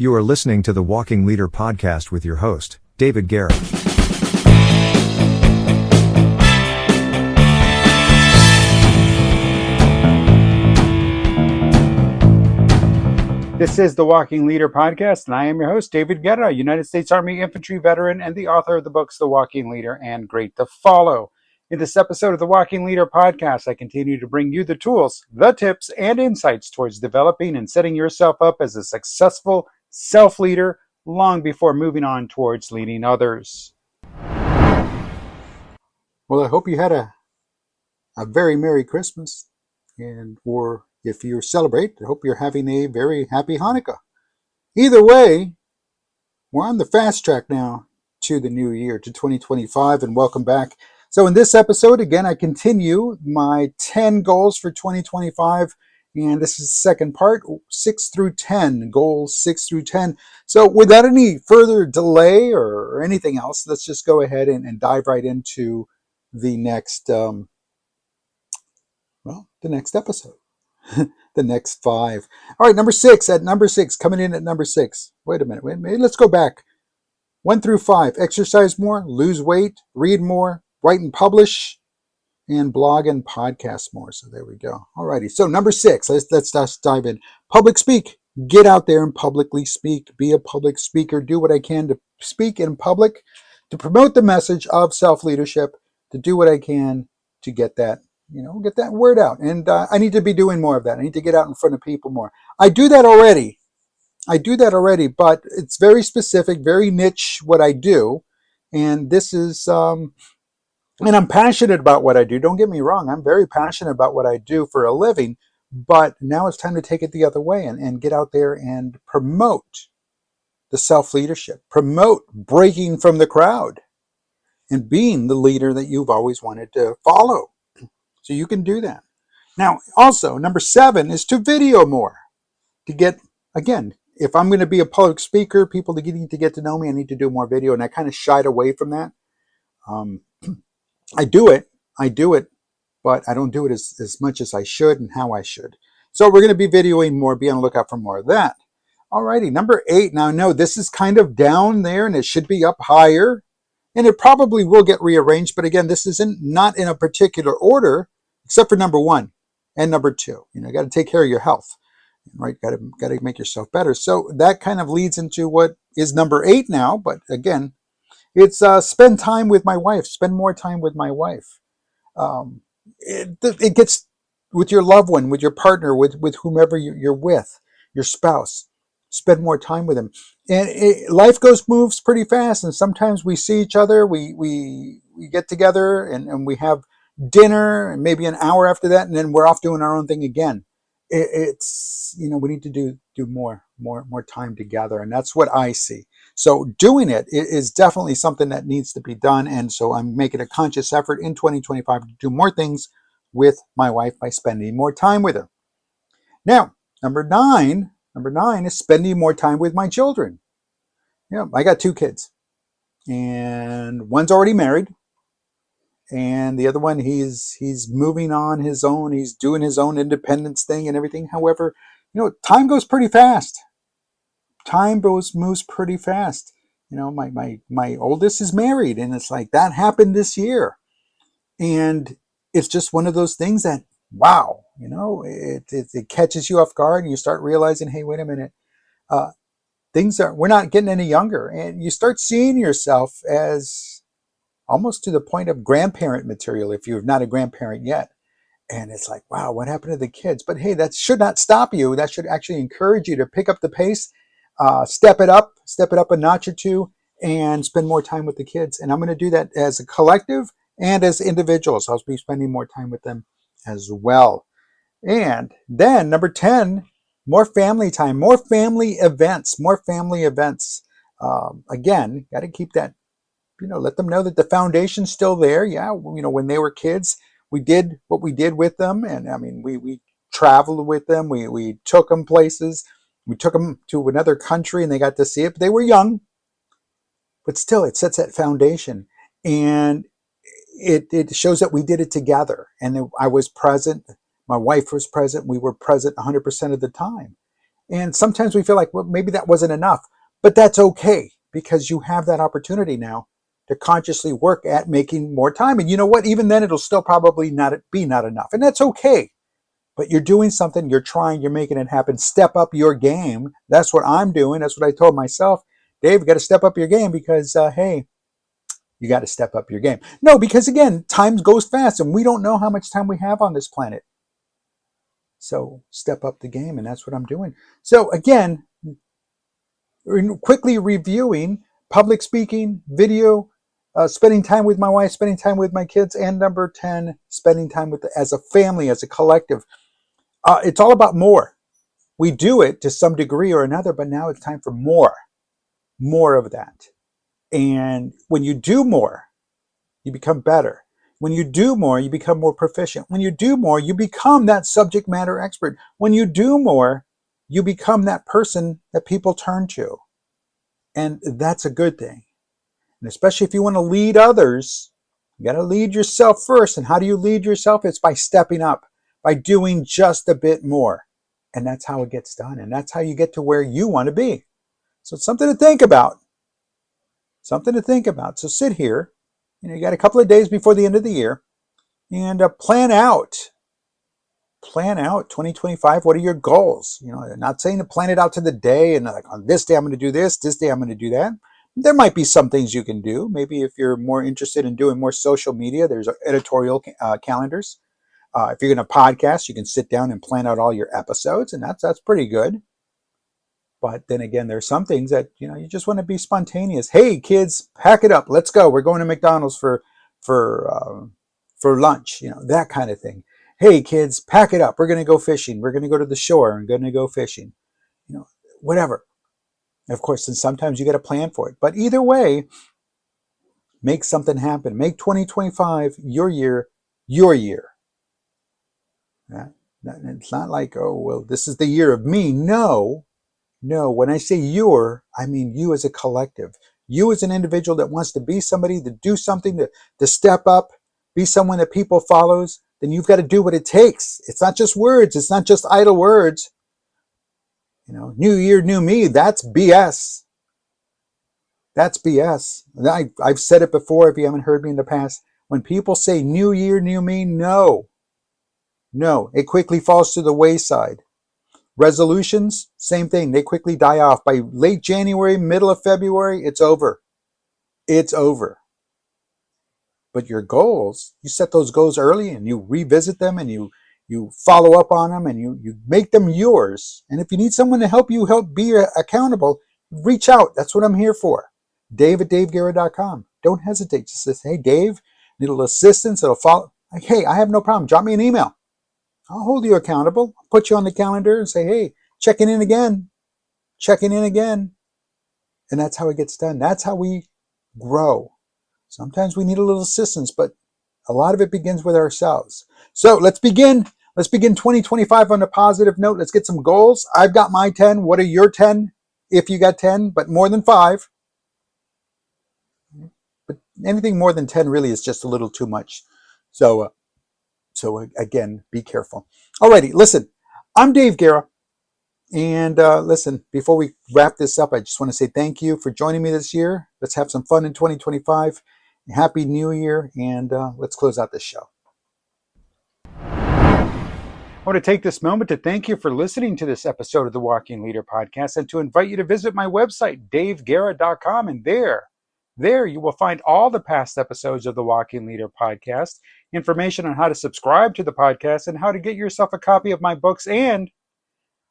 You are listening to the Walking Leader podcast with your host, David Guerra. This is the Walking Leader podcast, and I am your host, David Guerra, United States Army infantry veteran and the author of the books The Walking Leader and Great to Follow. In this episode of the Walking Leader podcast, I continue to bring you the tools, the tips, and insights towards developing and setting yourself up as a successful self-leader long before moving on towards leading others. Well, I hope you had a very Merry Christmas, or if you celebrate, I hope you're having a very happy Hanukkah. Either way, we're on the fast track now to the new year, to 2025, and welcome back. So in this episode, again, I continue my 10 goals for 2025, and this is the second part, 6 through 10, goals 6 through 10. So without any further delay or anything else, let's just go ahead and dive right into the next, the next episode. The next 5. All right, number 6, coming in at number 6. Wait a minute, let's go back. 1 through 5, exercise more, lose weight, read more, write and publish, and blog and podcast more. So there we go. All righty, so number 6, let's dive in. Public speak. Get out there and publicly speak. Be a public speaker. Do what I can to speak in public, to promote the message of self-leadership, to do what I can to get that word out. And I need to be doing more of that. I need to get out in front of people more. I do that already, but it's very specific, very niche what I do. And this is, and I'm passionate about what I do. Don't get me wrong. I'm very passionate about what I do for a living, but now it's time to take it the other way and get out there and promote the self-leadership, promote breaking from the crowd and being the leader that you've always wanted to follow. So you can do that. Now, also, number 7 is to video more. To get, again, if I'm going to be a public speaker, people need to get to know me, I need to do more video. And I kind of shied away from that. I do it, but I don't do it as much as I should and how I should. So we're going to be videoing more. Be on the lookout for more of that. Alrighty, number 8. Now, I know this is kind of down there and it should be up higher. And it probably will get rearranged. But again, this isn't not in a particular order, except for number 1 and number 2. You got to take care of your health, right? Got to make yourself better. So that kind of leads into what is number 8 now. But again, it's spend time with my wife. Spend more time with my wife. It gets with your loved one, with your partner, with whomever you're with, your spouse. Spend more time with them. And life moves pretty fast. And sometimes we see each other. We get together and we have dinner, and maybe an hour after that, and then we're off doing our own thing again. It's we need to do more time together, and that's what I see. So doing it is definitely something that needs to be done, and so I'm making a conscious effort in 2025 to do more things with my wife by spending more time with her. Now, number 9 is spending more time with my children. I got 2 kids, and one's already married. And the other one, he's moving on his own. He's doing his own independence thing and everything. However, time goes pretty fast. Moves pretty fast. My oldest is married, and it's like that happened this year. And it's just one of those things that, wow, it catches you off guard, and you start realizing, hey, wait a minute, we're not getting any younger, and you start seeing yourself as almost to the point of grandparent material if you're not a grandparent yet. And it's like, wow, what happened to the kids? But hey, that should not stop you. That should actually encourage you to pick up the pace, step it up a notch or 2, and spend more time with the kids. And I'm going to do that as a collective and as individuals. I'll be spending more time with them as well. And then number 10, more family time, more family events. Again, got to keep that, let them know that the foundation's still there. Yeah, when they were kids, we did what we did with them. And I mean, we traveled with them. We took them places. We took them to another country and they got to see it. But they were young. But still, it sets that foundation. And it shows that we did it together. And I was present. My wife was present. We were present 100% of the time. And sometimes we feel like, well, maybe that wasn't enough, but that's okay because you have that opportunity now to consciously work at making more time. And you know what? Even then, it'll still probably not enough. And that's okay. But you're doing something, you're trying, you're making it happen. Step up your game. That's what I'm doing. That's what I told myself. Dave, you got to step up your game because, hey, you got to step up your game. No, because again, time goes fast and we don't know how much time we have on this planet. So step up the game, and that's what I'm doing. So again, quickly reviewing public speaking, video, spending time with my wife, spending time with my kids, and number 10, spending time with as a family, as a collective. It's all about more. We do it to some degree or another, but now it's time for more of that. And when you do more, you become better. When you do more, you become more proficient. When you do more, you become that subject matter expert. When you do more, you become that person that people turn to. And that's a good thing. And especially if you want to lead others, you got to lead yourself first. And how do you lead yourself? It's by stepping up, by doing just a bit more. And that's how it gets done. And that's how you get to where you want to be. So it's something to think about. Something to think about. So sit here. You got a couple of days before the end of the year, and plan out 2025. What are your goals? Not saying to plan it out to the day and like on this day I'm going to do this day I'm going to do that. There might be some things you can do. Maybe if you're more interested in doing more social media, there's editorial calendars. If you're going to podcast, you can sit down and plan out all your episodes, and that's pretty good. But then again, there's some things that, you just want to be spontaneous. Hey, kids, pack it up. Let's go. We're going to McDonald's for lunch, that kind of thing. Hey, kids, pack it up. We're going to go fishing. We're going to go to the shore and going to go fishing, whatever. And of course, then sometimes you got to plan for it. But either way, make something happen. Make 2025 your year, your year. It's not like, oh, well, this is the year of me. No, when I say your, I mean you as a collective. You as an individual that wants to be somebody, to do something, to step up, be someone that people follows, then you've got to do what it takes. It's not just words. It's not just idle words. New year, new me, that's BS. That's BS. I've said it before if you haven't heard me in the past. When people say new year, new me, no, it quickly falls to the wayside. Resolutions, same thing. They quickly die off. By late January, middle of February, it's over. It's over. But your goals, you set those goals early and you revisit them and you follow up on them and you make them yours. And if you need someone to help be accountable, reach out. That's what I'm here for. Dave@DaveGuerra.com. Don't hesitate. Just say, hey, Dave, need a little assistance. It'll follow. Like, hey, I have no problem. Drop me an email. I'll hold you accountable. I'll put you on the calendar and say, hey, checking in again. And that's how it gets done. That's how we grow. Sometimes we need a little assistance, but a lot of it begins with ourselves. So let's begin 2025 on a positive note. Let's get some goals. I've got my 10. What are your 10? If you got 10, but more than 5. But anything more than 10 really is just a little too much. So again, be careful. Alrighty, listen, I'm Dave Guerra. And listen, before we wrap this up, I just want to say thank you for joining me this year. Let's have some fun in 2025. Happy New Year, and let's close out this show. I want to take this moment to thank you for listening to this episode of the Walking Leader Podcast and to invite you to visit my website, DaveGuerra.com, and there you will find all the past episodes of the Walking Leader Podcast, information on how to subscribe to the podcast and how to get yourself a copy of my books and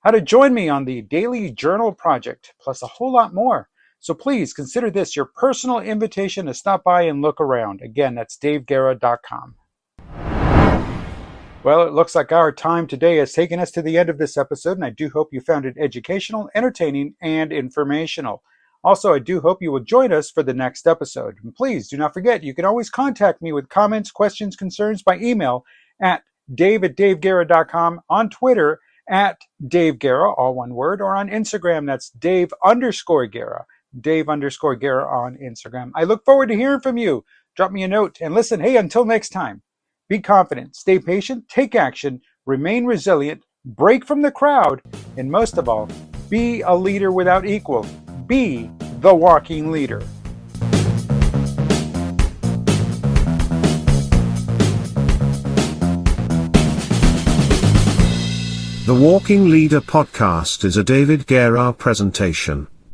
how to join me on the Daily Journal Project, plus a whole lot more. So please consider this your personal invitation to stop by and look around. Again, that's DaveGuerra.com. Well, it looks like our time today has taken us to the end of this episode, and I do hope you found it educational, entertaining, and informational. Also, I do hope you will join us for the next episode. And please do not forget, you can always contact me with comments, questions, concerns by email at dave@daveguerra.com, on Twitter at Dave Guerra, all one word, or on Instagram, that's Dave_Guerra, Dave_Guerra on Instagram. I look forward to hearing from you. Drop me a note and listen, hey, until next time, be confident, stay patient, take action, remain resilient, break from the crowd, and most of all, Be a leader without equals. Be the walking leader. The Walking Leader podcast is a David Guerra presentation.